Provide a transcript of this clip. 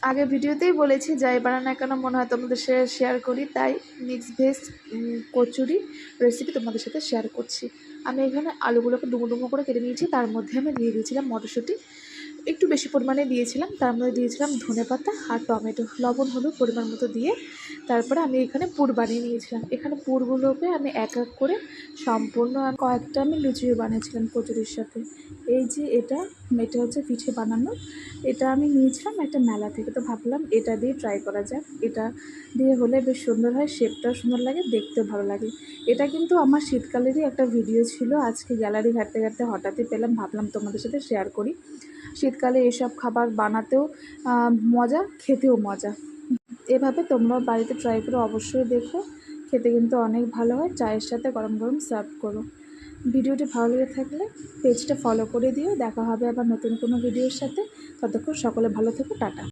আগের ভিডিওতেই বলেছি যাই বানানো না কেন মনে হয় তোমাদের সাথে শেয়ার করি, তাই মিক্স ভেজ কচুরি রেসিপি তোমাদের সাথে শেয়ার করছি। আমি এখানে আলুগুলোকে ডুমো ডুমো করে কেটে নিয়েছি, তার মধ্যে আমি দিয়ে দিয়েছিলাম মটরশুঁটি, একটু বেশি পরিমাণে দিয়েছিলাম, তার মধ্যে দিয়েছিলাম ধনেপাতা আর টমেটো, লবণ হলুদ পরিমাণ মতো দিয়ে তারপরে আমি এখানে পুর বানিয়ে নিয়েছিলাম। এখানে পুরগুলোকে আমি এক এক করে সম্পূর্ণ কয়েকটা আমি লুচিও বানিয়েছিলাম কচুরির সাথে। এই যে এটা হচ্ছে পিঠে বানানো, এটা আমি নিয়েছিলাম একটা মেলা থেকে, তো ভাবলাম এটা দিয়ে ট্রাই করা যাক। এটা দিয়ে হলে বেশ সুন্দর হয়, শেপটাও সুন্দর লাগে, দেখতেও ভালো লাগে। এটা কিন্তু আমার শীতকালেরই একটা ভিডিও ছিল, আজকে গ্যালারি ঘাঁটতে ঘাঁটতে হঠাৎই পেলাম, ভাবলাম তোমাদের সাথে শেয়ার করি। শীতকালে এসব খাবার বানাতেও মজা, খেতেও মজা। এভাবে তোমরাও বাড়িতে ট্রাই করে অবশ্যই দেখো, খেতে কিন্তু অনেক ভালো হয়। চায়ের সাথে গরম গরম সার্ভ করো। ভিডিওটি ভালো লেগে থাকলে পেজটা ফলো করে দিও। দেখা হবে আবার নতুন কোনো ভিডিওর সাথে। ততক্ষণ সকলে ভালো থেকো, টাটা।